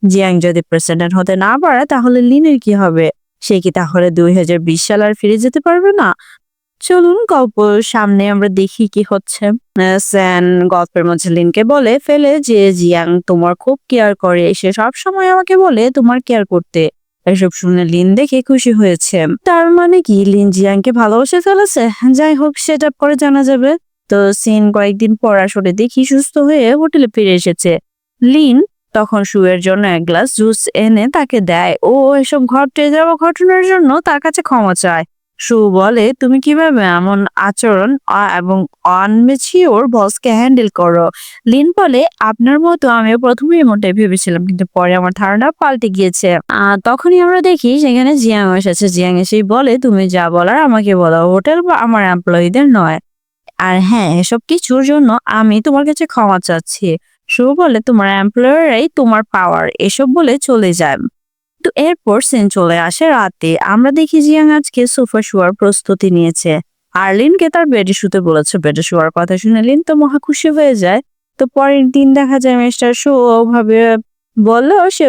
Jiang যদি president হতে না পারে তাহলে লিনের কি হবে? সে কি তাহলে 2020 সাল আর ফিরে যেতে পারবে না? চলুন গল্প সামনে আমরা দেখি কি হচ্ছে। স্যান গল্পের মধ্যে লিনকে বলে ফেলে যে জিয়াং তোমার খুব কেয়ার করে, সে সব সময় আমাকে বলে তোমার কেয়ার করতে। এসব শুনে লিন দেখে খুশি হয়েছে। তার মানে কি লিন জিয়াংকে ভালোবেসে ফেলেছে? যাই হোক, সেটা পরে জানা যাবে। তো সিন কয়েকদিন পর আসলে দেখি সুস্থ হয়ে হোটেলে ফিরে এসেছে। লিন তখন শুয়ের জন্য এক গ্লাস জুস এনে তাকে দেয়। ও এসব ঘটে যাওয়া ঘটনার জন্য তার কাছে ক্ষমা চায়। সু বলে তুমি কিভাবে এমন আচরণ এবং অনমেচিওর বসকে হ্যান্ডেল করো। লিন বলে আপনার মতো আমিও প্রথমে এমনটাই ভেবেছিলাম, কিন্তু পরে আমার ধারণা পাল্টে গিয়েছে। তখনই আমরা দেখি সেখানে জিয়াং এসেছে। জিয়াং এসেই বলে তুমি যা বলার আমাকে বলো, হোটেল বা আমার এমপ্লয়ীদের নয়। আর হ্যাঁ, এসব কিছুর জন্য আমি তোমার কাছে ক্ষমা চাচ্ছি। সু বলে তোমার এমপ্লয়াররাই তোমার পাওয়ার, এসব বলে চলে যায়। তো এরপর সিন চলে আসে রাতে। আমরা দেখি জিয়াং আজকে সোফা শোয়ার প্রস্তুতি নিয়েছে। আর্লিনকে তার বেডে শুতে বলেছে। বেডে শোয়ার কথা শুনে লিন তো মহা খুশি হয়ে যায়। তো পরের দিন দেখা যায় মিস্টার শো ভাবে বললেও সে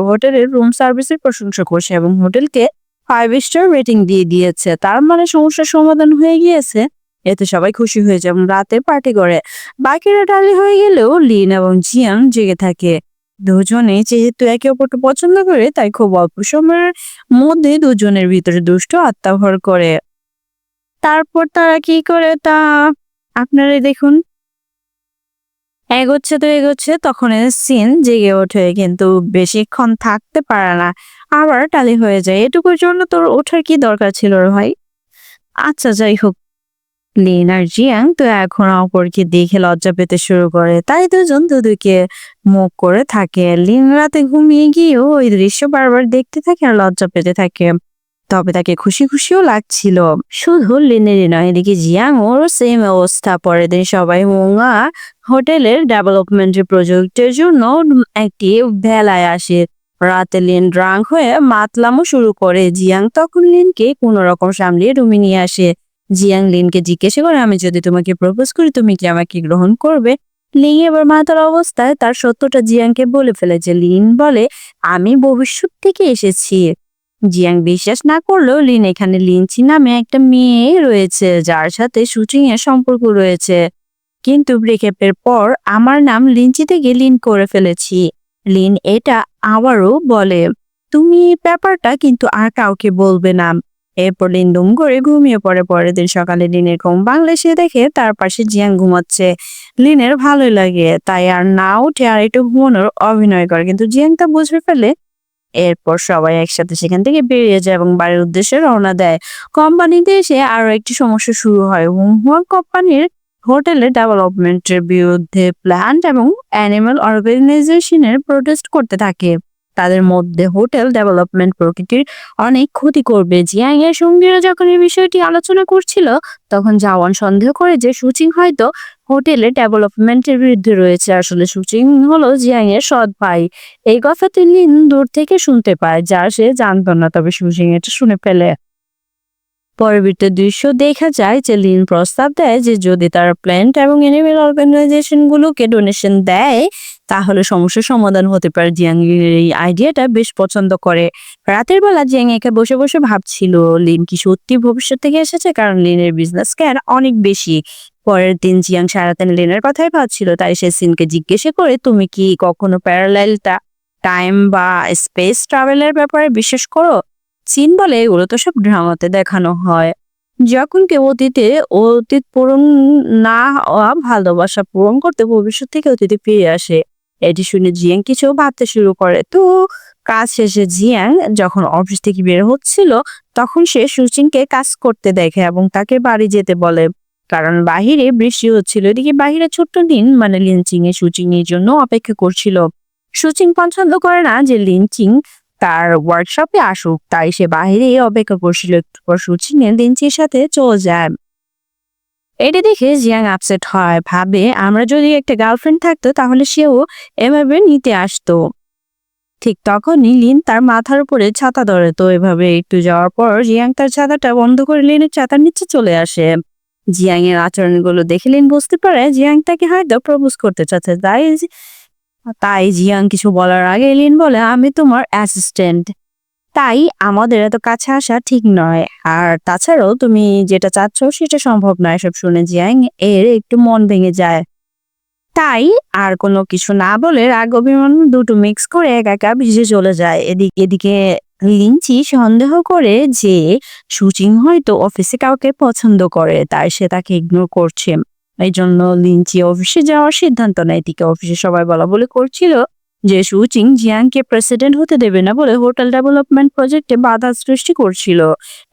হোটেলের রুম সার্ভিসের প্রশংসা করছে এবং হোটেলকে 5 স্টার রেটিং দিয়ে দিয়েছে। তার মানে সমস্যার সমাধান হয়ে গিয়েছে। এতে সবাই খুশি হয়ে যায় এবং রাতে পার্টি করে। বাকিরা টালি হয়ে গেলেও লিন এবং জিয়াং জেগে থাকে। দুজনে যেহেতু একে অপরকে পছন্দ করে তাই খুব অল্প সময়ের মধ্যে দুজনের ভিতরে দুষ্ট আত্মা ভর করে। তারপর তারা কি করে তা আপনারাই দেখুন। এগোচ্ছে তো এগোচ্ছে, তখন সিন জেগে ওঠে কিন্তু বেশিক্ষণ থাকতে পারে না, আবার টালি হয়ে যায়। এটুকুর জন্য তোর ওঠার কি দরকার ছিল রে ভাই? আচ্ছা যাই হোক, লিন আর জিয়াং তো এখন অপরকে দেখে লজ্জা পেতে শুরু করে, তাই দুজন দুদিকে মুখ করে থাকে। লিন রাতে ঘুমিয়ে গিয়েও ওই দৃশ্য বারবার দেখতে থাকে আর লজ্জা পেতে থাকে। তবে তাকে খুশি খুশিও লাগছিল। শুধু লিনেরই নয়, এদিকে জিয়াং ওর সেম অবস্থা। পরের দিন সবাই মোঙ্গা হোটেলের ডেভেলপমেন্টের প্রজেক্টের জন্য একটি ভেলায় আসে। রাতে লিন ড্রাঙ্ক হয়ে মাতলামো শুরু করে। জিয়াং তখন লিনকে কোনো রকম সামলিয়ে রুমে নিয়ে আসে। জিয়াং লিনকে জিজ্ঞেস করে আমি যদি তোমাকে প্রপোজ করি তুমি কি আমাকে গ্রহণ করবে? লিন এবার মাতাল অবস্থায় তার সত্যটা জিয়াংকে বলে ফেলে। যে লিন বলে আমি ভবিষ্যৎ থেকে এসেছি। জিয়াং বিশ্বাস না করলেও লিন এখানে লিনচি নামে একটা মেয়ে রয়েছে যার সাথে শুটিং এর সম্পর্ক রয়েছে, কিন্তু ব্রেকআপের পর আমার নাম লিনচি থেকে লিন করে ফেলেছি। লিন এটা আবারও বলে তুমি ব্যাপারটা কিন্তু আর কাউকে বলবে না। এরপর লিন দুম করে ঘুমিয়ে পড়ে। পরের দিন সকালে লিনের ঘুম ভাঙলে সে দেখে তার পাশে জিয়াং ঘুমাচ্ছে। লিনের ভালোই লাগে, তাই আর না উঠে আর একটু ঘুমানোর অভিনয় করে, কিন্তু জিয়াং তা বুঝে ফেলে। এরপর সবাই একসাথে সেখান থেকে বেরিয়ে যায় এবং বাড়ির উদ্দেশ্যে রওনা দেয়। কোম্পানিতে এসে আরো একটি সমস্যা শুরু হয়। হুয়া কোম্পানির হোটেলের ডেভেলপমেন্টের বিরুদ্ধে প্ল্যান্ট এবং অ্যানিমাল অর্গানাইজেশনের প্রোটেস্ট করতে থাকে। তাদের মধ্যে হোটেল ডেভেলপমেন্ট প্রকৃতির অনেক ক্ষতি করবে। জিয়াং এর সঙ্গীরা যখন এই বিষয়টি আলোচনা করছিল তখন জাওয়ান সন্দেহ করে যে সুচিং হয়তো হোটেলের ডেভেলপমেন্টের বিরুদ্ধে রয়েছে। আসলে সুচিং হলো জিয়াং এর সৎ ভাই। এই কথাটি লিন দূর থেকে শুনতে পায়, যা সে জানতো না, তবে সুচিং এটা শুনে ফেলে। পরবর্তী দৃশ্য দেখা যায় যে লিন প্রস্তাব দেয় যে যদি তারা প্ল্যান্ট এবং অ্যানিমেল অর্গানাইজেশন গুলোকে ডোনেশন দেয় তাহলে সমস্যার সমাধান হতে পারে। জিয়াং এই আইডিয়াটা বেশ পছন্দ করে। রাতের বেলা জিয়াং একা বসে বসে ভাবছিল লিন কি সত্যি ভবিষ্যৎ থেকে এসেছে, কারণ লিনের বিজনেস স্ক্যান অনেক বেশি। পরের দিন জিয়াং সারাদিন লিনের কথাই ভাবছিল, তাই সে সিনকে জিজ্ঞেস করে তুমি কি কখনো প্যারালাল টাইম বা স্পেস ট্রাভেলের ব্যাপারে বিশ্বাস করো? সিন বলে এগুলো তো সব ড্রামাতে দেখানো হয়। যখন কেউ অতীত পূরণ না হওয়া ভালোবাসা পূরণ করতে ভবিষ্যৎ থেকে অতীতে ফিরে আসে। এটি শুনে জিয়াং কিছু ভাবতে শুরু করে। তো কাজ শেষে জিয়াং যখন অফিস থেকে বের হচ্ছিল তখন সে সুচিংকে কাজ করতে দেখে এবং তাকে বাড়ি যেতে বলে, কারণ বাহিরে বৃষ্টি হচ্ছিল। এদিকে বাহিরে ছোট্ট লিন মানে লিনচিং এর সুচিং এর জন্য অপেক্ষা করছিল। সুচিং পছন্দ করে না যে লিনচিং তার ওয়ার্কশপে আসুক, তাই সে বাহিরে অপেক্ষা করছিল। একটু পর সুচিং লিনচির সাথে চলে যায়। এটা দেখে জিয়াং আপসেট হয়, ভাবে আমরা যদি একটা গার্লফ্রেন্ড থাকতো তাহলে সেও এভাবে নিতে আসতো। ঠিক তখনই লিন তার মাথার উপরে ছাতা ধরে। তো এভাবে একটু যাওয়ার পর জিয়াং তার ছাতাটা বন্ধ করে লিনের ছাতার নিচে চলে আসে। জিয়াং এর আচরণগুলো দেখে লিন বুঝতে পারে জিয়াং তাকে হয়তো প্রপোজ করতে চাচ্ছে, তাই তাই জিয়াং কিছু বলার আগে লিন বলে, আমি তোমার অ্যাসিস্ট্যান্ট, তাই আমাদের এত কাছে আসা ঠিক নয়। আর তাছাড়াও তুমি যেটা চাচ্ছ সেটা সম্ভব নয়। এসব শুনে জিয়াং এর একটু মন ভেঙে যায়। তাই আর কোনো কিছু না বলে রাগ অভিমান দুটো মিক্স করে একা একা ভিজে চলে যায়। এদিকে লিনচি সন্দেহ করে যে সুচিং হয়তো অফিসে কাউকে পছন্দ করে, তাই সে তাকে ইগনোর করছে। এই জন্য লিনচি অফিসে যাওয়ার সিদ্ধান্ত নেয়। এদিকে অফিসে সবাই বলা বলি করছিল যে সুচিং জিয়াংকে প্রেসিডেন্ট হতে দেবে না বলে হোটেল ডেভেলপমেন্ট প্রজেক্টে বাধা সৃষ্টি করছিল।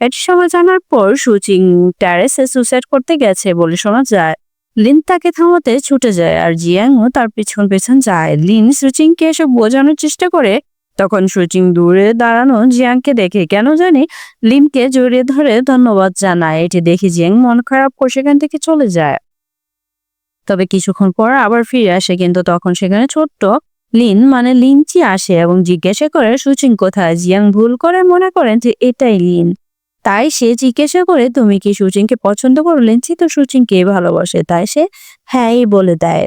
এটি সবাই জানার পর সুচিং টেরেসে সুসাইড করতে গেছে বলে শোনা যায়। লিন তাকে থামাতে ছুটে যায় আর জিয়াংও তার পিছন পেছন যায়। লিন সুচিংকে এসব বোঝানোর চেষ্টা করে, তখন সুচিং দূরে দাঁড়ানো জিয়াংকে দেখে কেন জানি লিনকে জড়িয়ে ধরে ধন্যবাদ জানায়। এটি দেখে জিয়াং মন খারাপ করে সেখান থেকে চলে যায়। তবে কিছুক্ষণ পর আবার ফিরে আসে, কিন্তু তখন সেখানে ছোট্ট লিন মানে লিনচি আসে এবং জিজ্ঞাসা করে সুচিং কোথায়। জিয়াং ভুল করে মনে করেন যে এটাই লিন, তাই সে জিজ্ঞাসা করে, তুমি কি সুচিংকে পছন্দ করো? লিনচি তো সুচিংকে ভালোবাসে, তাই সে হ্যাঁ বলে দেয়।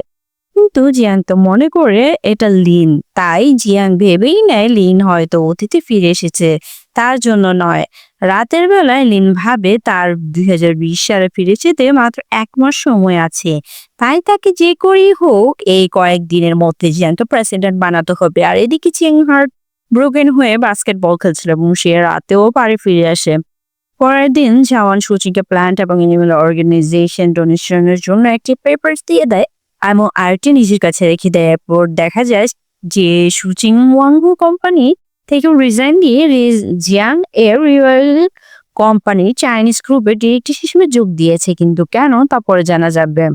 কিন্তু জিয়াং তো মনে করে এটা লিন, তাই জিয়াং ভেবেই নেয় লিন হয়তো অতিথি ফিরে এসেছে, তার জন্য নয়। রাতের বেলায় লিন ভাবে তার 2020 সালে ফিরে যেতে মাত্র 1 মাস সময় আছে, তাই তাকে যে করেই হোক এই কয়েকদিনের মধ্যে জিয়াংকে প্রেসিডেন্ট বানাতে হবে। আর এদিকে চিং হার্ট ব্রোকেন হয়ে বাস্কেটবল খেলছিল এবং সে রাতেও বাড়ি ফিরে আসে। পরের দিন জাওয়ান সুচিকে প্ল্যান্ট এবং এনিমেল অর্গানাইজেশন ডোনেশনের জন্য একটি পেপার দিয়ে দেয় এবং আরেকটি নিজের কাছে রেখে দেয়। এরপর দেখা যায় যে সুচিং ওয়াংহু কোম্পানি থেকে রিজাইন দিয়ে জিয়াং এর রিয়েল কোম্পানি চাইনিজ গ্রুপের ডিরেক্টর হিসেবে যোগ দিয়েছে। কিন্তু কেন তা পরে জানা যাবে।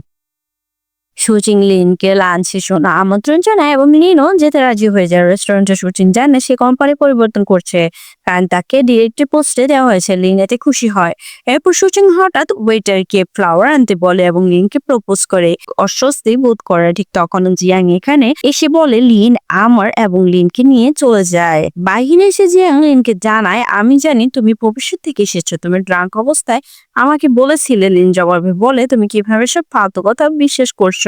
সুচিং লিনকে লাঞ্চের জন্য আমন্ত্রণ জানায় এবং লিনও যেতে রাজি হয়ে যায়। রেস্টুরেন্টে সুচিং জানে সে কোম্পানি পরিবর্তন করছে, কারণ তাকে ডিরেক্টর পোস্টে দেওয়া হয়েছে। লিন এতে খুশি হয়। এরপর সুচিং হঠাৎ ওয়েটারকে ফ্লাওয়ার আনতে বলে এবং লিনকে প্রপোজ করে। অস্বস্তি বোধ করে। ঠিক তখন জিয়াং এখানে এসে বলে লিন আমার এবং লিনকে নিয়ে চলে যায়। বাহিরে এসে জিয়াং লিনকে জানায়, আমি জানি তুমি ভবিষ্যৎ থেকে এসেছো, তুমি ড্রাঙ্ক অবস্থায় আমাকে বলেছিলে। লিন জবাবে বলে, তুমি কিভাবে সব ফালতু কথা বিশ্বাস করছো?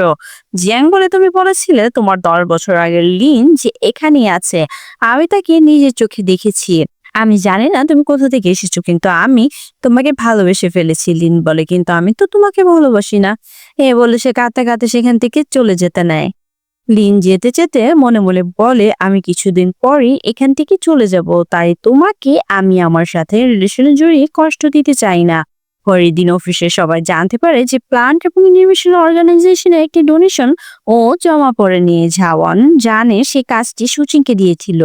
জিয়াং বলে, তুমি বলেছিলে তোমার 10 বছর আগের লিন যে এখানেই আছে, আমি তাকে নিজের চোখে দেখেছি। আমি জানি না তুমি কোথা থেকে এসেছো, কিন্তু আমি তোমাকে ভালোবেসে ফেলেছি। লিন বলে, কিন্তু আমি তো তোমাকে ভালোবাসি না। বলে সে কাঁদতে কাঁদতে সেখান থেকে চলে যেতে নেয়। লিন যেতে যেতে মনে মনে বলে, আমি কিছুদিন পরেই এখান থেকে চলে যাব, তাই তোমাকে আমি আমার সাথে রিলেশনে জড়িয়ে কষ্ট দিতে চাই না। পরের দিন অফিসে সবাই জানতে পারে যে প্লান্ট এবং ইনোভেশন অর্গানাইজেশনে একটি ডোনেশন ও জমা পড়ে নিয়ে জাওয়ান জানে সে কাজটি সুচিংকে দিয়েছিল,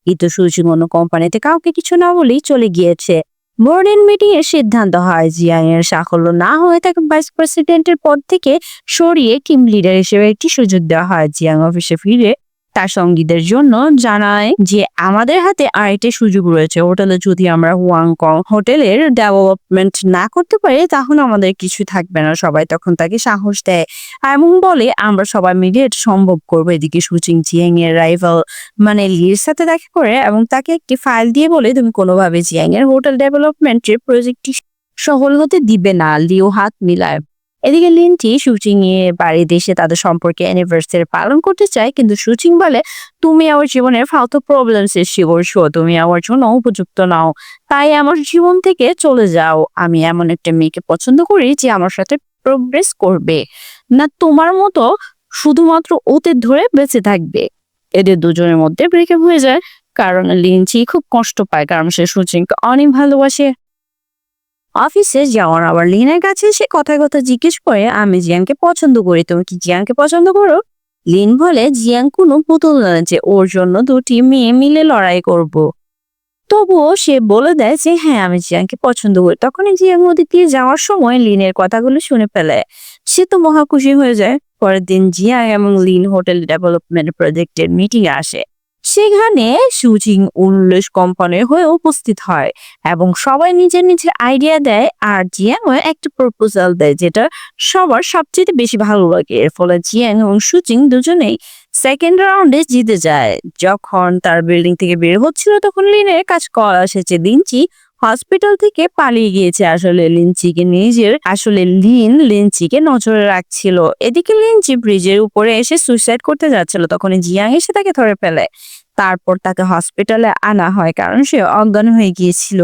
কিন্তু সুচিং অন্য কোম্পানিতে কাউকে কিছু না বলেই চলে গিয়েছে। বোর্ডের মিটিং এর সিদ্ধান্ত হয় জিয়াং এর সাফল্য না হয়ে তাকে ভাইস প্রেসিডেন্টের পদ থেকে সরিয়ে টিম লিডার হিসেবে একটি সুযোগ দেওয়া হয়। জিয়াং অফিসে ফিরে তার সঙ্গীদের জন্য জানায় যে আমাদের হাতে আরেকটি সুযোগ রয়েছে। হোটেলে যদি আমরা হুয়াংকং হোটেলের ডেভেলপমেন্ট না করতে পারি তাহলে আমাদের কিছু থাকবে না। সবাই তখন তাকে সাহস দেয় এবং বলে আমরা সবাই মিলে এটা সম্ভব করবো। এদিকে সুচিং জিয়াং এর রাইভাল মানে লির সাথে দেখা করে এবং তাকে একটি ফাইল দিয়ে বলে, তুমি কোনোভাবে জিয়াং এর হোটেল ডেভেলপমেন্টের প্রজেক্টটি সফল হতে দিবে না। লিও হাত মিলায়। এদিকে লিনটি সুচিং এর বাড়িতে এসে তাদের সম্পর্কে অ্যানিভার্সারি পালন করতে চায়, কিন্তু সুচিং বলে, তুমি আমার জীবনের ফালতু প্রবলেম সৃষ্টি করছো, তুমি আমার জন্য উপযুক্ত নাও, তাই আমার জীবন থেকে চলে যাও। আমি এমন একটা মেয়েকে পছন্দ করি যে আমার সাথে প্রোগ্রেস করবে না, তোমার মতো শুধুমাত্র ওতে ধরে বেঁচে থাকবে। এদের দুজনের মধ্যে ব্রেকআপ হয়ে যায়, কারণ লিনচি খুব কষ্ট পায়, কারণ সে সুচিংকে অনেক ভালোবাসে। অফিসে যাওয়ার আবার লিনের কাছে সে কথায় কথা জিজ্ঞেস করে, আমি জিয়াংকে পছন্দ করি, তুমি কি জিয়াংকে পছন্দ করো? লিন বলে, জিয়াং কোনো পুতুল না যে ওর জন্য দুটি মেয়ে মিলে লড়াই করব। তবুও সে বলে দেয় যে হ্যাঁ আমি জিয়াংকে পছন্দ করি। তখনই জিয়াং ওদিক দিয়ে যাওয়ার সময় লিনের কথাগুলো শুনে ফেলে। সে তো মহা খুশি হয়ে যায়। পরের দিন জিয়াং এবং লিন হোটেল ডেভেলপমেন্ট প্রজেক্টের মিটিং আসে। সেখানে সুচিং উল্লেস কোম্পানির হয়ে উপস্থিত হয় এবং সবাই নিজের নিজের আইডিয়া দেয় আর জিয়াং একটা প্রপোজাল দেয় যেটা সবার সবচেয়ে বেশি ভালো লাগে। এর ফলে জিয়াং এবং সুচিং দুজনেই সেকেন্ড রাউন্ডে জিতে যায়। যখন তার বিল্ডিং থেকে বের হচ্ছিল তখন লিনের কাছে কল আসে যে লিনচি হসপিটাল থেকে পালিয়ে গিয়েছে। আসলে লিনচিকে নজরে রাখছিল। এদিকে লিনচি ব্রিজের উপরে এসে সুইসাইড করতে যাচ্ছিল, তখন জিয়াং এসে তাকে ধরে ফেলে। তারপর তাকে হসপিটালে আনা হয় কারণ সে অজ্ঞান হয়ে গিয়েছিল।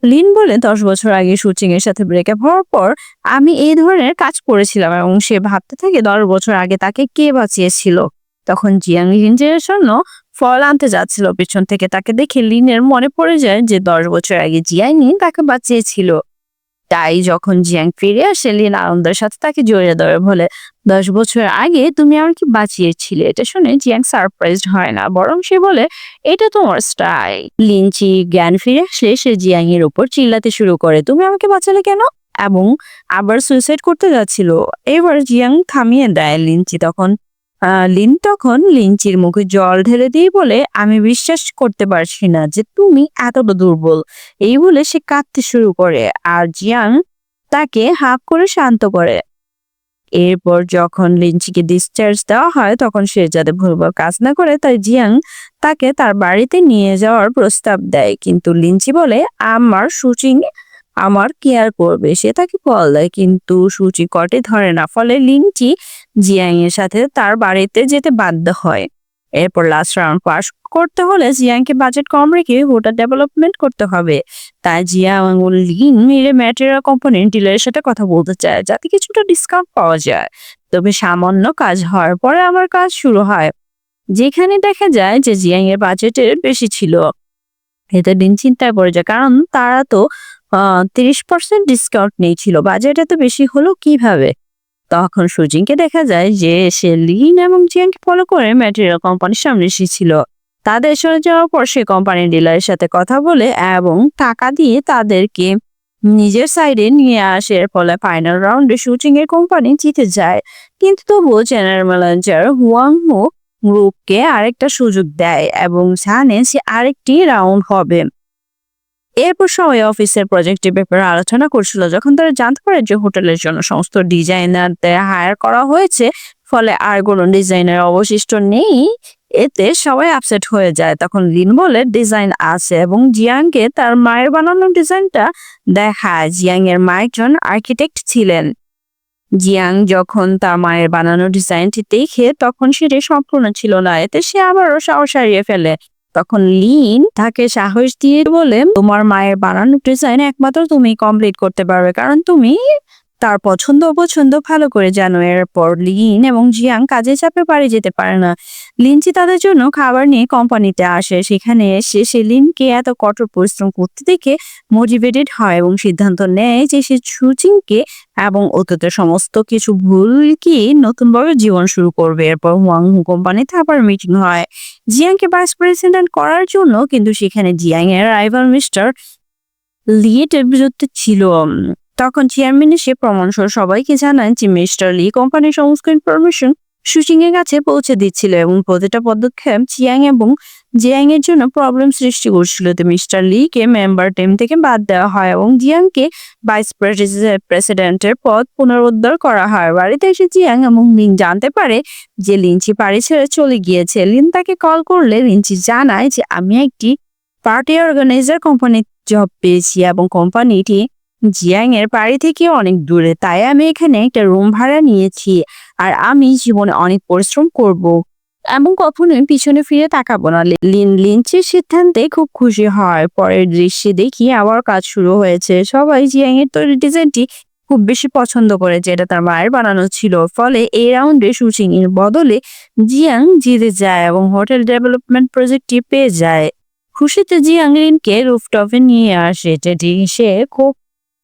লিন বলে 10 বছর আগে সুচিং এর সাথে ব্রেকআপ হওয়ার পর আমি এই ধরনের কাজ করেছিলাম, এবং সে ভাবতে থাকে 10 বছর আগে তাকে কে বাঁচিয়েছিল। তখন জিয়াং লিনচের জন্য ফল আনতে যাচ্ছিল, পেছন থেকে তাকে দেখে লিনের মনে পড়ে যায় যে 10 বছর আগে জিয়াংই তাকে বাঁচিয়েছিল। তাই যখন জিয়াং ফিরে আসে, লিন আনন্দের সাথে তাকে জড়িয়ে ধরে বলে, 10 বছর আগে তুমি আমাকে বাঁচিয়েছিলে। এটা শুনে জিয়াং সারপ্রাইজড হয় না, বরং সে বলে, এটা তোমার স্টাইল। লিনচি জ্ঞান ফিরে আসলে সে জিয়াং এর উপর চিল্লাতে শুরু করে, তুমি আমাকে বাঁচালে কেন, এবং আবার সুইসাইড করতে যাচ্ছিল। এবার জিয়াং থামিয়ে দেয় লিন তখন লিনচির মুখে জল ঢেলে দিয়ে বলে, আমি বিশ্বাস করতে পারছি না যে তুমি এতটা দুর্বল। এই বলে সে কাঁদতে শুরু করে, আর জিয়াং তাকে হাত করে শান্ত করে। এরপর যখন লিনচিকে ডিসচার্জ দেওয়া হয়, তখন সে যাতে ভুলভাল কাজ না করে তাই জিয়াং তাকে তার বাড়িতে নিয়ে যাওয়ার প্রস্তাব দেয়। কিন্তু লিনচি বলে, আমার কেয়ার করবে। সে তাকে কল দেয়, কিন্তু সুচি কটে ধরে না, ফলে লিনচি জিয়াং এর সাথে তার বাড়িতে যেতে বাধ্য হয়। এরপর লাস্ট রাউন্ড পাস করতে হলে জিয়াংকে বাজেট কম রেখে হোটেল ডেভেলপমেন্ট করতে হবে। তাই জিয়াং ও লিন মিলে ম্যাটেরিয়াল কোম্পানির ডিলারের সাথে কথা বলতে চায় যাতে কিছুটা ডিসকাউন্ট পাওয়া যায়। তবে সামান্য কাজ হওয়ার পরে আমার কাজ শুরু হয়, যেখানে দেখা যায় যে জিয়াং এর বাজেটের বেশি ছিল। এতে দিন চিন্তায় পড়ে যায়, কারণ তারা তো 30% ডিসকাউন্ট নিয়েছিল, বাজেট এত বেশি হলো কিভাবে। তখন সুজিনকে দেখা যায় যে সে লিন এবং জিয়াংকে ফলো করে ম্যাটেরিয়াল কোম্পানির সামনে এসেছিল। তাদের সরে যাওয়ার পর সে কোম্পানির ডিলারের সাথে কথা বলে এবং টাকা দিয়ে তাদেরকে নিজের সাইডে নিয়ে আসে। এর ফলে ফাইনাল রাউন্ডে সুচিং এর কোম্পানি জিতে যায়, কিন্তু তবুও জেনারেল ম্যানেজার হুয়াং হো গ্রুপকে আরেকটা সুযোগ দেয় এবং জানে যে আরেকটি রাউন্ড হবে। এরপর সবাই অফিসের প্রজেক্টের ব্যাপারে আলোচনা করছিল, যখন তারা জানতে পারে যে হোটেলের জন্য সমস্ত ডিজাইনারদের হায়ার করা হয়েছে, ফলে আর কোনো ডিজাইনার অবশিষ্ট নেই। এতে সবাই আপসেট হয়ে যায়। তখন লিন বলে ডিজাইন আছে এবং জিয়াংকে তার মায়ের বানানো ডিজাইনটা দেখায়। জিয়াং এর মা একজন আর্কিটেক্ট ছিলেন। জিয়াং যখন তার মায়ের বানানো ডিজাইনটি দেখে, তখন সেটি সম্পূর্ণ ছিল না। এতে সে আবারও সাহস হারিয়ে ফেলে। তখন লিন তাকে সাহস দিয়ে বলে, তোমার মায়ের বানানো ডিজাইন একমাত্র তুমি কমপ্লিট করতে পারবে, কারণ তুমি তার পছন্দ অপছন্দ ভালো করে জানো। এরপর লিন এবং জিয়াং কাজে চাপে বাড়ি যেতে পারে না। লিনচি তাদের জন্য খাবার নিয়ে কোম্পানিতে আসে। সেখানে এসে সে লিনকে এত কঠোর পরিশ্রম করতে দেখে মোটিভেটেড হয় এবং সিদ্ধান্ত নেয় যে সে সুচিংকে এবং অতীতের সমস্ত কিছু ভুল কি নতুনভাবে জীবন শুরু করবে। এরপর হুয়াং হু কোম্পানিতে আবার মিটিং হয় জিয়াংকে ভাইস প্রেসিডেন্ট করার জন্য, কিন্তু সেখানে জিয়াং এর রাইভাল মিস্টার লিয়েটের বিরুদ্ধে ছিল। তখন চেয়ারম্যান এসে প্রমাণ সহ সবাইকে জানান যে মিস্টার লি কোম্পানির সমস্ত ইনফরমেশন সুচিং এর কাছে পৌঁছে দিচ্ছিল এবং প্রতিটা পদক্ষেপ চিয়াং এবং জিয়াং এর জন্য প্রবলেম সৃষ্টি করছিল। তো মিস্টার লি কে মেম্বার টিম থেকে বাদ দেওয়া হয় এবং জিয়াংকে ভাইস প্রেসিডেন্টের পদ পুনরুদ্ধার করা হয়। বাড়িতে এসে জিয়াং এবং লিন জানতে পারে যে লিনচি বাড়ি ছেড়ে চলে গিয়েছে। লিন তাকে কল করলে লিনচি জানায় যে আমি একটি পার্টি অর্গানাইজার কোম্পানি জব পেয়েছি এবং কোম্পানিটি জিয়াং এর বাড়ি থেকে অনেক দূরে, তাই আমি এখানে একটা রুম ভাড়া নিয়েছি। আর আমি জীবনে অনেক পরিশ্রম করব এবং কখনোই পিছনে ফিরে তাকাবো না। লিনচির সিদ্ধান্তে খুব খুশি হয়। পরের দৃশ্যে দেখি আবার কাজ শুরু হয়েছে। সবাই জিয়াং এর তৈরি ডিজাইনটি খুব বেশি পছন্দ করে, যেটা তার মায়ের বানানো ছিল। ফলে এই রাউন্ডে সুচিং এর বদলে জিয়াং জিতে যায় এবং হোটেল ডেভেলপমেন্ট প্রজেক্টটি পেয়ে যায়। খুশিতে জিয়াং লিনকে রুফটপে নিয়ে আসে, যেটি সে খুব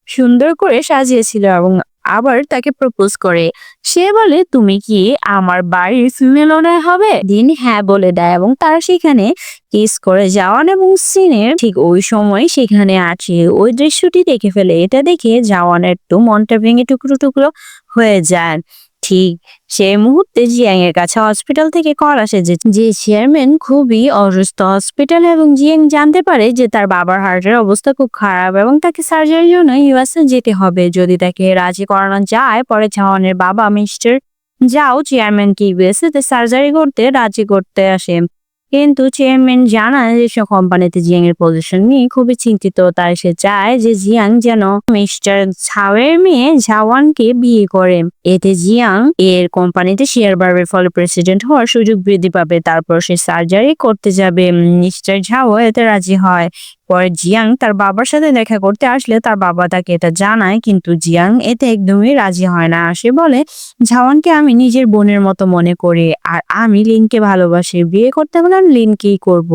সুন্দর করে সাজিয়েছিল এবং আবার তাকে প্রপোজ করে। সে বলে, তুমি কি আমার বাড়ির ফিমেল ওনার হবে? দিন হ্যাঁ বলে দেয় এবং তারা সেখানে কিস করে জাওয়ান এবং সিনের ঠিক ওই সময় সেখানে আছে। ওই দৃশ্যটি দেখে ফেলে। এটা দেখে জাওয়ানের তো মনটা ভেঙে টুকরো টুকরো হয়ে যায়। ঠিক সেই মুহূর্তে জিয়াং এর কাছে হসপিটাল থেকে কল আসে যে চেয়ারম্যান খুবই অসুস্থ হসপিটাল, এবং জিয়াং জানতে পারে যে তার বাবার হার্টের অবস্থা খুব খারাপ এবং তাকে সার্জারির জন্য ইউএসএ যেতে হবে। যদি তাকে রাজি করানো যায়, পরে জাওয়ানের বাবা মিস্টার জাও চেয়ারম্যানকে ইউএসএ তে সার্জারি করতে রাজি করতে আসে। কিন্তু চেয়ারম্যান জানায় যে সে কোম্পানিতে জিয়াং এর পজিশন নিয়ে খুবই চিন্তিত। তাই সে চায় যে জিয়াং যেন মিস্টার ঝাওয়ের মেয়ে ঝাওয়ানকে বিয়ে করে। এতে জিয়াং এর কোম্পানিতে শেয়ার বাড়বে, ফলে প্রেসিডেন্ট হওয়ার সুযোগ বৃদ্ধি পাবে। তারপর সে সার্জারি করতে যাবে। মিস্টার ঝাও এতে রাজি হয়। পরে জিয়াং তার বাবার সাথে দেখা করতে আসলে তার বাবা তাকে এটা জানায়, কিন্তু জিয়াং এতে একদমই রাজি হয় না। সে বলে, ঝাওয়ানকে আমি নিজের বোনের মতো মনে করি, আর আমি লিনকে ভালোবাসি। বিয়ে করতে হলে আমি লিনকেই করব।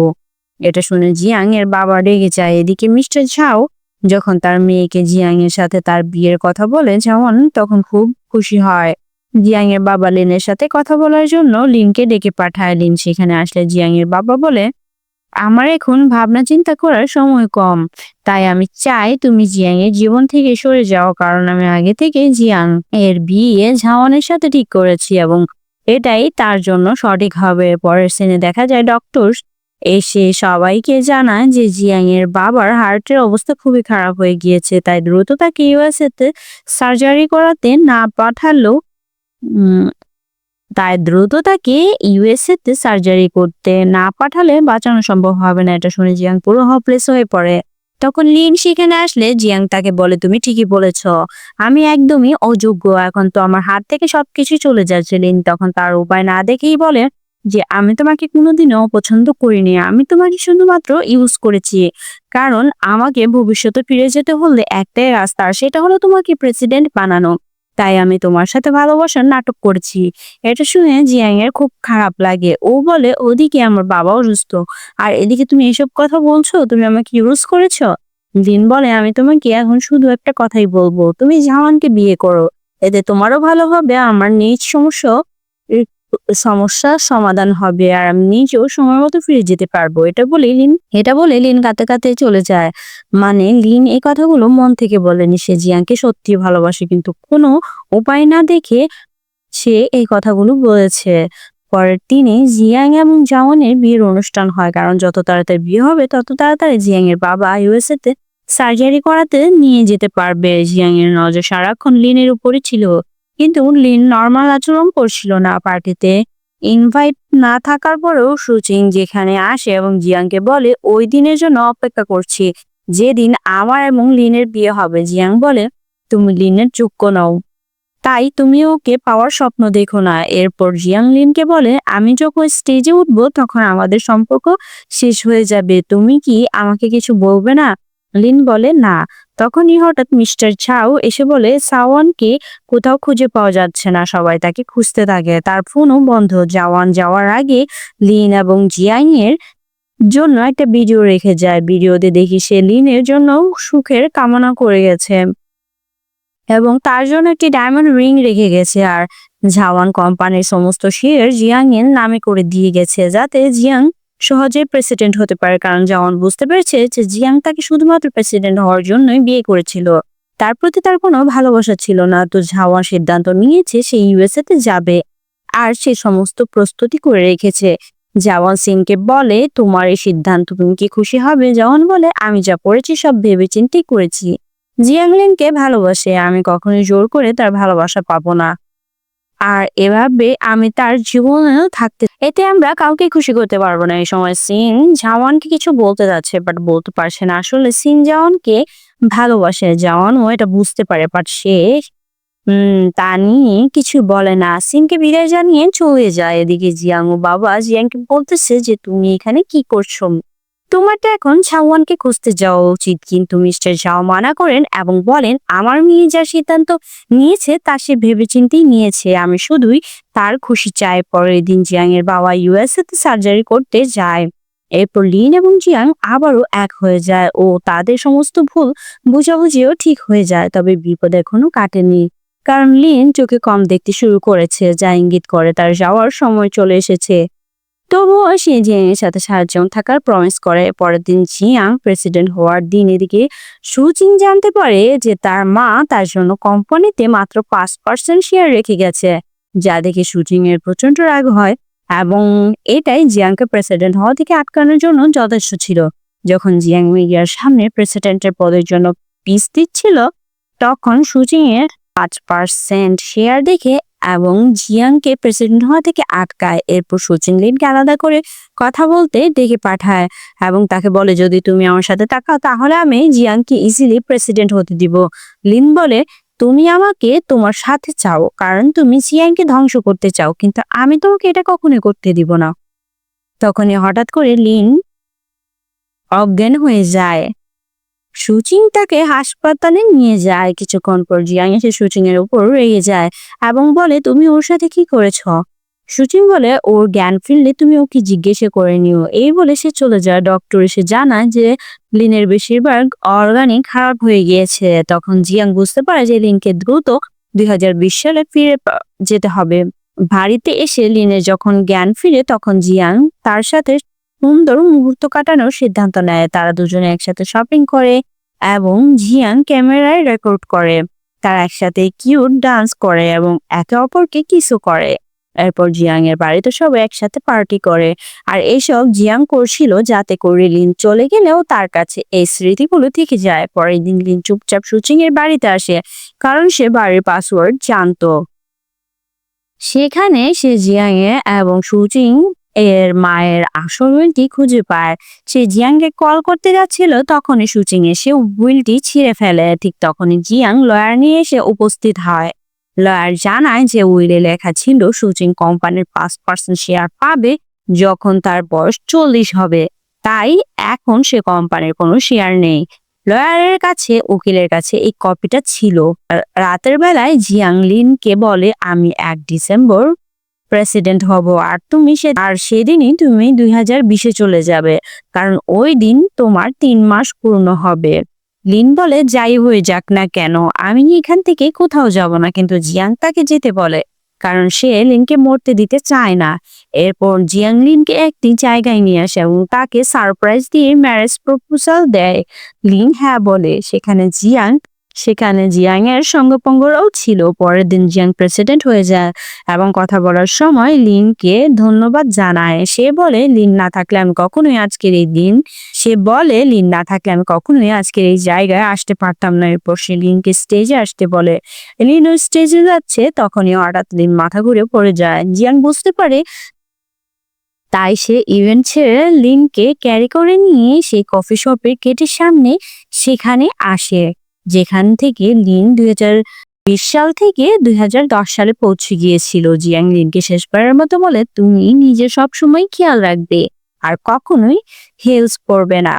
এটা শুনে জিয়াং এর বাবা রেগে যায়। এদিকে মিস্টার ঝাও যখন তার মেয়েকে জিয়াং এর সাথে তার বিয়ের কথা বলে, ঝাওয়ান তখন খুব খুশি হয়। জিয়াং এর বাবা লিনের সাথে কথা বলার জন্য লিনকে ডেকে পাঠায়। লিন সেখানে আসলে জিয়াং এর বাবা বলে, আমার এখন ভাবনা চিন্তা করার সময় কম, তাই আমি চাই তুমি জিয়াং এর জীবন থেকে সরে যাও, কারণ আমি আগে থেকে জিয়াং এর বিয়ে ঝাওয়ানের সাথে ঠিক করেছি এবং এটাই তার জন্য সঠিক হবে। পরের সিনে দেখা যায় ডক্টর এসে সবাইকে জানায় যে জিয়াং এর বাবার হার্টের অবস্থা খুবই খারাপ হয়ে গিয়েছে, তাই দ্রুত তাকে ইউএসএ তে সার্জারি করাতে না পাঠালো উম তাই দ্রুত তাকে ইউএসএ তে সার্জারি করতে না পাঠালে বাঁচানো সম্ভব হবে না। এটা শুনে জিয়াং পুরো হপলেস হয়ে পড়ে। তখন লিন সেখানে আসলে জিয়াং তাকে বলে, তুমি ঠিকই বলেছ, আমি একদমই অযোগ্য, এখন তো আমার হাত থেকে সবকিছু চলে যাচ্ছে। লিন তখন তার উপায় না দেখেই বলে যে আমি তোমাকে কোনোদিনও পছন্দ করিনি, আমি তোমাকে শুধুমাত্র ইউজ করেছি, কারণ আমাকে ভবিষ্যতে ফিরে যেতে হলে একটাই রাস্তা, আর সেটা হলো তোমাকে প্রেসিডেন্ট বানানো, তাই আমি তোমার সাথে ভালোবাসার নাটক করছি। এটা শুনে জিয়াং এর খুব খারাপ লাগে। ও বলে, ওদিকে আমার বাবা অসুস্থ, আর এদিকে তুমি এসব কথা বলছো, তুমি আমাকে ইউজ করেছো। লিন বলে, আমি তোমাকে এখন শুধু একটা কথাই বলবো, তুমি জাওয়ানকে বিয়ে করো, এতে তোমারও ভালো হবে, আমার নিজ সমস্যার সমাধান হবে, আর আমি নিজেও সময় মতো ফিরে যেতে পারবো। এটা বলে লিন কাঁদতে কাঁদতে চলে যায়। মানে লিন এই কথাগুলো মন থেকে বলেনি, সে জিয়াংকে সত্যি ভালোবাসে, কিন্তু কোনো উপায় না দেখে সে এই কথাগুলো বলেছে। পরের দিনে জিয়াং এবং জাওয়ানের বিয়ের অনুষ্ঠান হয়, কারণ যত তাড়াতাড়ি বিয়ে হবে তত তাড়াতাড়ি জিয়াং এর বাবা ইউএসএ তে সার্জারি করাতে নিয়ে যেতে পারবে। জিয়াং এর নজর সারাক্ষণ লিনের উপরে ছিল, কিন্তু লিন নর্মাল আচরণ করছিল না। পার্টিতে ইনভাইট না থাকার পরেও সুচিং যেখানে আসে এবং জিয়াংকে বলে, ওই দিনের জন্য অপেক্ষা করছি যেদিন আমার এবং লিনের বিয়ে হবে। জিয়াং বলে, তুমি লিনের যোগ্য নও, তাই তুমি ওকে পাওয়ার স্বপ্ন দেখো না। এরপর জিয়াং লিনকে বলে, আমি যখন স্টেজে উঠবো তখন আমাদের সম্পর্ক শেষ হয়ে যাবে, তুমি কি আমাকে কিছু বলবে না? লিন বলে, না। তখনই হঠাৎ মিস্টার ঝাও এসে বলে, সাওয়ানকে কোথাও খুঁজে পাওয়া যাচ্ছে না, সবাই তাকে খুঁজতে থাকে। তার ফোনও বন্ধ। জাওয়ান যাওয়ার আগে লিন এবং জিয়াং এর জন্য একটা ভিডিও রেখে যায়। ভিডিওতে দেখি সে লিনের জন্য সুখের কামনা করে গেছে এবং তার জন্য একটি ডায়মন্ড রিং রেখে গেছে, আর ঝাওয়ান কোম্পানির সমস্ত শেয়ার জিয়াং এর নামে করে দিয়ে গেছে, যাতে জিয়াং সহজে প্রেসিডেন্ট হতে পারে। কারণ জাওয়ান বুঝতে পেরেছে যে জিয়াং তাকে শুধুমাত্র প্রেসিডেন্ট হওয়ার জন্যই বিয়ে করেছিল, তার প্রতি তার কোনো ভালোবাসা ছিল না। তো ঝাওয়ান সিদ্ধান্ত নিয়েছে সে ইউএসএ তে যাবে, আর সে সমস্ত প্রস্তুতি করে রেখেছে। জাওয়ান সিংকে বলে, তোমার এই সিদ্ধান্ত তুমি কি খুশি হবে? জাওয়ান বলে, আমি যা করেছি সব ভেবেচিন্তেই করেছি। জিয়াং লিনকে ভালোবাসে, আমি কখনোই জোর করে তার ভালোবাসা পাবো না, আর এভাবে আমি তার জীবনেও থাকতে, এতে আমরা কাউকে খুশি করতে পারবো না। এই সময় সিন জাওয়ানকে কিছু বলতে যাচ্ছে, বাট বলতে পারছে না। আসলে সিন জাওয়ানকে ভালোবাসে, জাওয়ানও এটা বুঝতে পারে, বাট সে তা নিয়ে কিছু বলে না। সিনকে বিদায় জানিয়ে চলে যায়। এদিকে জিয়াং ও বাবা জিয়াংকে বলতেছে যে, তুমি এখানে কি করছো? তোমার তো এখন ঝাওয়ানকে খুঁজতে যাওয়া উচিত। কিন্তু মিস্টার ঝাও মানা করেন এবং বলেন, আমার মেয়ে যা সিদ্ধান্ত নিয়েছে তা সে ভেবেচিন্তেই নিয়েছে, আমি শুধুই তার খুশি চাই। পরের দিন জিয়াং এর বাবা ইউএসএ তে সার্জারি করতে যায়। এরপর লিন এবং জিয়াং আবারও এক হয়ে যায় ও তাদের সমস্ত ভুল বুঝাবুঝিও ঠিক হয়ে যায়। তবে বিপদ এখনো কাটেনি, কারণ লিন চোখে কম দেখতে শুরু করেছে, যা ইঙ্গিত করে তার যাওয়ার সময় চলে এসেছে। তবুও সে জিয়াং এর সাথে সাহায্য থাকার প্রমিস করে। পরের দিন জিয়াং প্রেসিডেন্ট হওয়ার দিন। এদিকে সুচিং জানতে পারে যে তার মা তার জন্য কোম্পানিতে মাত্র 5% শেয়ার রেখে গেছে, যা দেখে সুচিং এর প্রচন্ড রাগ হয় এবং এটাই জিয়াংকে প্রেসিডেন্ট হওয়া থেকে আটকানোর জন্য যথেষ্ট ছিল। যখন জিয়াং মিডিয়ার সামনে প্রেসিডেন্টের পদের জন্য পিস দিচ্ছিল, তখন সুচিং এর 5% শেয়ার দেখে এবং জিয়াংকে প্রেসিডেন্ট হওয়া থেকে আটকায়। এরপর সুচিন লিনকে আলাদা করে কথা বলতে ডেকে পাঠায় এবং তাকে বলে, যদি তুমি আমার সাথে তাকাও তাহলে আমি জিয়াংকে ইজিলি প্রেসিডেন্ট হতে দিব। লিন বলে, তুমি আমাকে তোমার সাথে চাও কারণ তুমি জিয়াংকে ধ্বংস করতে চাও, কিন্তু আমি তোমাকে এটা কখনোই করতে দিব না। তখনই হঠাৎ করে লিন অজ্ঞান হয়ে যায়। সুচিং তাকে হাসপাতালে নিয়ে যায়। কিছুক্ষণ পর জিয়াং এসে সুচিং এর উপর রেগে যায় এবং বলে, তুমি ওর সাথে কি করেছ? সুচিং বলে, ওর জ্ঞান ফিরলে তুমি ওকে জিজ্ঞেসা করে নিও। এই বলে সে চলে যায়। ডক্টর এসে জানায় যে লিনের বেশিরভাগ অর্গানই খারাপ হয়ে গিয়েছে। তখন জিয়াং বুঝতে পারে যে লিনকে দ্রুত 2020 সালে ফিরে যেতে হবে। বাড়িতে এসে লিনের যখন জ্ঞান ফিরে তখন জিয়াং তার সাথে সুন্দর মুহূর্ত কাটানোর সিদ্ধান্ত নেয়। তারা দুজনে একসাথে শপিং করে এবং জিয়াং ক্যামেরায় রেকর্ড করে। তারা একসাথে কিউট ডান্স করে এবং একে অপরকে কিসও করে। এরপর জিয়াং এর বাড়িতে সবাই একসাথে পার্টি করে। আর এইসব জিয়াং করছিল যাতে করে লিন চলে গেলেও তার কাছে এই স্মৃতিগুলো থেকে যায়। পরের দিন লিন চুপচাপ সুচিং এর বাড়িতে আসে কারণ সে বাড়ির পাসওয়ার্ড জানতো। সেখানে সে জিয়াং এ এবং সুচিং এর মায়ের আসল উইলটি খুঁজে পায়। সে জিয়াংকে কল করতে যাচ্ছিল তখনই সুচিং এসে উইলটি ছিঁড়ে ফেলে। ঠিক তখনই জিয়াং লয়ার নিয়ে এসে উপস্থিত হয়। লয়ার জানায় যে উইলে লেখা ছিল সুচিং কোম্পানির 5% শেয়ার পাবে যখন তার বয়স 40 হবে, তাই এখন সে কোম্পানির কোনো শেয়ার নেই। লয়ারের কাছে উকিলের কাছে এই কপিটা ছিল। রাতের বেলায় জিয়াং লিনকে বলে, আমি 1 ডিসেম্বর প্রেসিডেন্ট হব আর তুমি সেদিনই তুমি 2020-এ চলে যাবে কারণ ওই দিন তোমার 3 মাস পূর্ণ হবে। লিন বলে, যাই হয়ে যাক না কেন আমি এখান থেকে কোথাও যাব না, কিন্তু জিয়াং তাকে যেতে বলে কারণ সে লিনকে মরতে দিতে চায় না। এরপর জিয়াং লিনকে একটি জায়গায় নিয়ে আসে এবং তাকে সারপ্রাইজ দিয়ে ম্যারেজ প্রপোজাল দেয়। লিন হ্যাঁ বলে। সেখানে জিয়াং এর সঙ্গপঙ্গরাও ছিল। পরের দিন জিয়াং প্রেসিডেন্ট হয়ে যায় এবং কথা বলার সময় লিনকে ধন্যবাদ জানায়। সে বলে, লিন না থাকলে আমি কখনোই আজকের এই জায়গায় আসতে পারতাম না। এরপর সে লিনকে স্টেজে আসতে বলে। লিন ওই স্টেজে যাচ্ছে তখনই হঠাৎ লিন মাথা ঘুরে পড়ে যায়। জিয়াং বুঝতে পারে, তাই সে ইভেন্ট ছেড়ে লিনকে ক্যারি করে নিয়ে সেই কফি শপের গেটের সামনে সেখানে আসে, যেখান থেকে লিন 2020 সাল থেকে 2010 সালে পৌঁছে গিয়েছিল। জিয়াং লিনকে শেষবারের মতো বলে, তুমি নিজে সবসময় খেয়াল রাখবে আর কখনোই হেলস পড়বে না,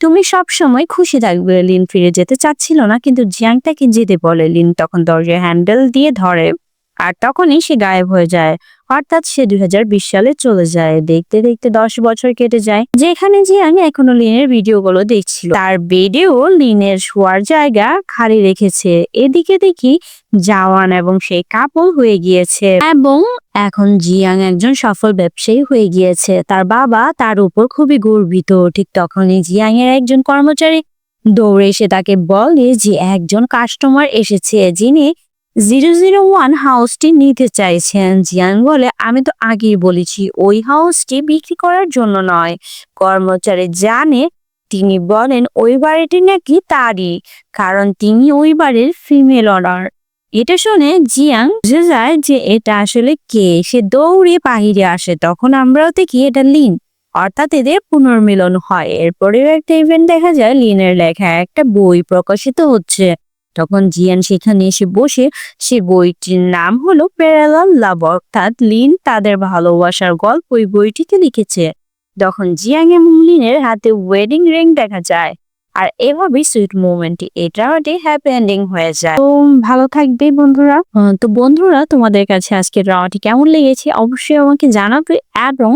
তুমি সবসময় খুশি থাকবে। লিন ফিরে যেতে চাচ্ছিল না কিন্তু জিয়াং তাকে যেতে বলে। লিন তখন দরজার হ্যান্ডেল দিয়ে ধরে আর তখনই সে গায়েব হয়ে যায়। অর্থাৎ সে 2020 সালে চলে যায়। দেখতে দেখতে 10 বছর কেটে যায়, যেখানে জিয়াং এখনো লিনের ভিডিওগুলো দেখছিল। তার বেডেও লিনের শোয়ার জায়গা খালি রেখেছে। এদিকে দেখি জাওয়ান এবং সেই কাপল হয়ে গিয়েছে এবং এখন জিয়াং একজন সফল ব্যবসায়ী হয়ে গিয়েছে। তার বাবা তার উপর খুবই গর্বিত। ঠিক তখনই জিয়াং এর একজন কর্মচারী দৌড়ে এসে তাকে বলে যে একজন কাস্টমার এসেছে যিনি 001 হাউসটি নিতে চাইছেন। জিয়াং বলে, আমি তো আগেই বলেছি ওই হাউসটি বিক্রি করার জন্য নয়। কর্মচারী জানে, তিনি বলেন ওই বাড়িটি নাকি তারই, কারণ তিনি ওই বাড়ির ফিমেল অনার। এটা শুনে জিয়াং বুঝে যায় যে এটা আসলে কে। সে দৌড়ে বাহিরে আসে। তখন আমরাও দেখি এটা লিন, অর্থাৎ এদের পুনর্মিলন হয়। এরপরেও একটা ইভেন্ট দেখা যায়, লিনের লেখা একটা বই প্রকাশিত হচ্ছে। তখন জিয়ান সেখানে এসে বসে। সে বইটির নাম হলো প্যারালাল লাভ, অর্থাৎ লিন তাদের ভালোবাসার গল্প ওই বইটিতে লিখেছে। তখন জিয়াং এবং লিনের হাতে ওয়েডিং রিং দেখা যায় আর এভাবেই সুইট মোমেন্টটি এটা হ্যাপি এন্ডিং হয়ে যায়। তো ভালো থাকবে বন্ধুরা। তো বন্ধুরা, তোমাদের কাছে আজকে ড্রামাটি কেমন লেগেছে অবশ্যই আমাকে জানাবে এবং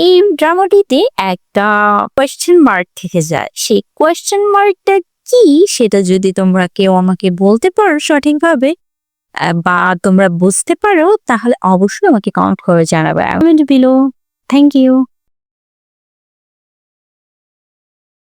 এই ড্রামাটিতে একটা কোয়েশ্চেন মার্ক থেকে যায়, সেই কোয়েশ্চেন মার্কটা কি সেটা যদি তোমরা কেউ আমাকে বলতে পারো সঠিকভাবে বা তোমরা বুঝতে পারো তাহলে অবশ্যই আমাকে কমেন্ট করে জানাবে। Thank you.